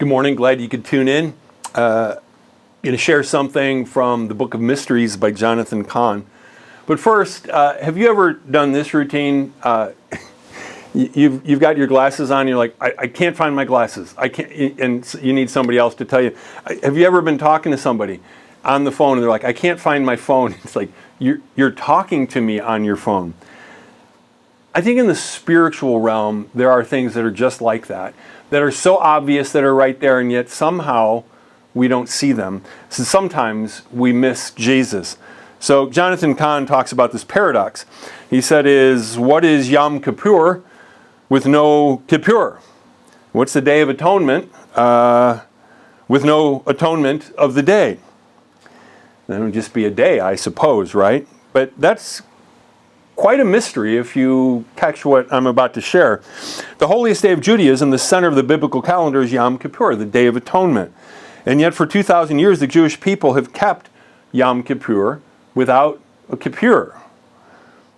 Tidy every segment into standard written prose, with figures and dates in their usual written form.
Good morning. Glad you could tune in. I'm going to share something from the Book of Mysteries by Jonathan Cahn. But first, have you ever done this routine? You've got your glasses on. You're like, I can't find my glasses. I can't, and you need somebody else to tell you. Have you ever been talking to somebody on the phone and they're like, I can't find my phone? It's like you're talking to me on your phone. I think in the spiritual realm, there are things that are just like that are so obvious that are right there, and yet somehow we don't see them. So sometimes we miss Jesus. So Jonathan Cahn talks about this paradox. He said, what is Yom Kippur with no Kippur? What's the Day of Atonement with no atonement of the day? That would just be a day, I suppose, right? But that's quite a mystery if you catch what I'm about to share. The holiest day of Judaism, the center of the biblical calendar, is Yom Kippur, the Day of Atonement. And yet for 2,000 years, the Jewish people have kept Yom Kippur without a Kippur.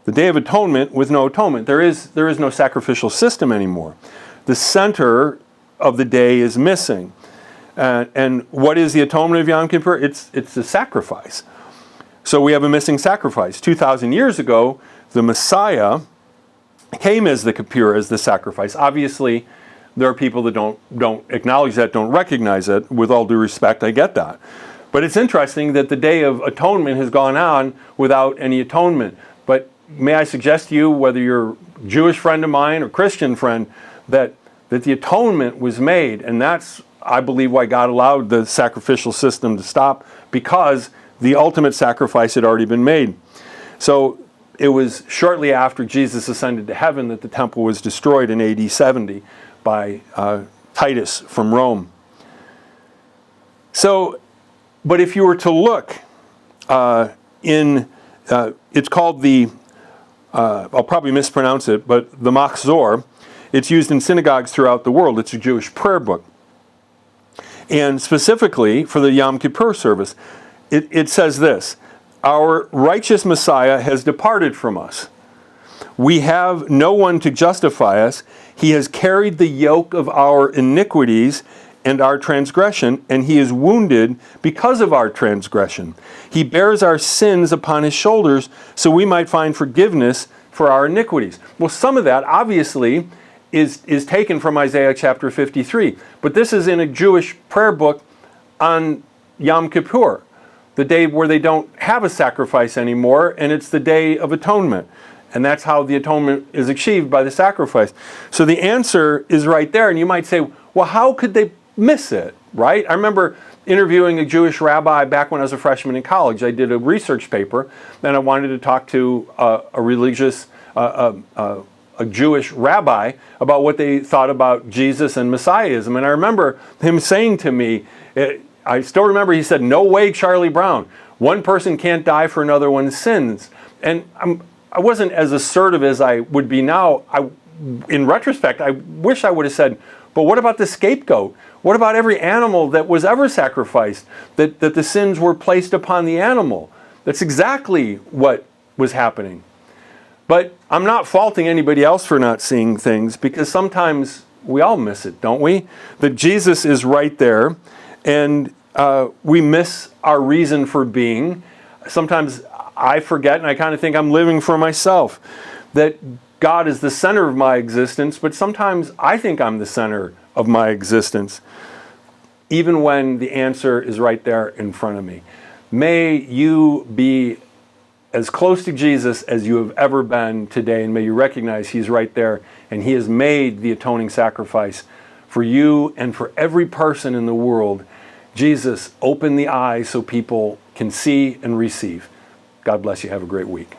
The Day of Atonement with no atonement. There is no sacrificial system anymore. The center of the day is missing. And what is the atonement of Yom Kippur? It's the sacrifice. So we have a missing sacrifice. 2,000 years ago, the Messiah came as the Kippur, as the sacrifice. Obviously, there are people that don't acknowledge that, don't recognize it. With all due respect, I get that. But it's interesting that the Day of Atonement has gone on without any atonement. But may I suggest to you, whether you're a Jewish friend of mine or Christian friend, that the atonement was made. And that's, I believe, why God allowed the sacrificial system to stop, because the ultimate sacrifice had already been made. So it was shortly after Jesus ascended to heaven that the temple was destroyed in AD 70 by Titus from Rome. So, but if you were to look it's called the, I'll probably mispronounce it, but the Machzor. It's used in synagogues throughout the world. It's a Jewish prayer book. And specifically for the Yom Kippur service, it says this: our righteous Messiah has departed from us. We have no one to justify us. He has carried the yoke of our iniquities and our transgression, and he is wounded because of our transgression. He bears our sins upon his shoulders so we might find forgiveness for our iniquities. Well, some of that obviously is taken from Isaiah chapter 53. But this is in a Jewish prayer book on Yom Kippur, the day where they don't have a sacrifice anymore, and it's the Day of Atonement. And that's how the atonement is achieved, by the sacrifice. So the answer is right there. And you might say, well, how could they miss it, right? I remember interviewing a Jewish rabbi back when I was a freshman in college. I did a research paper, and I wanted to talk to a Jewish rabbi about what they thought about Jesus and Messiahism. And I remember him saying to me, I still remember, he said, "No way, Charlie Brown. One person can't die for another one's sins." And I wasn't as assertive as I would be now. In retrospect, I wish I would have said, but what about the scapegoat? What about every animal that was ever sacrificed, that the sins were placed upon the animal? That's exactly what was happening. But I'm not faulting anybody else for not seeing things, because sometimes we all miss it, don't we? That Jesus is right there, and we miss our reason for being. Sometimes I forget, and I kind of think I'm living for myself, that God is the center of my existence, but sometimes I think I'm the center of my existence, even when the answer is right there in front of me. May you be as close to Jesus as you have ever been today, and may you recognize he's right there, and he has made the atoning sacrifice for you and for every person in the world. Jesus, open the eyes so people can see and receive. God bless you. Have a great week.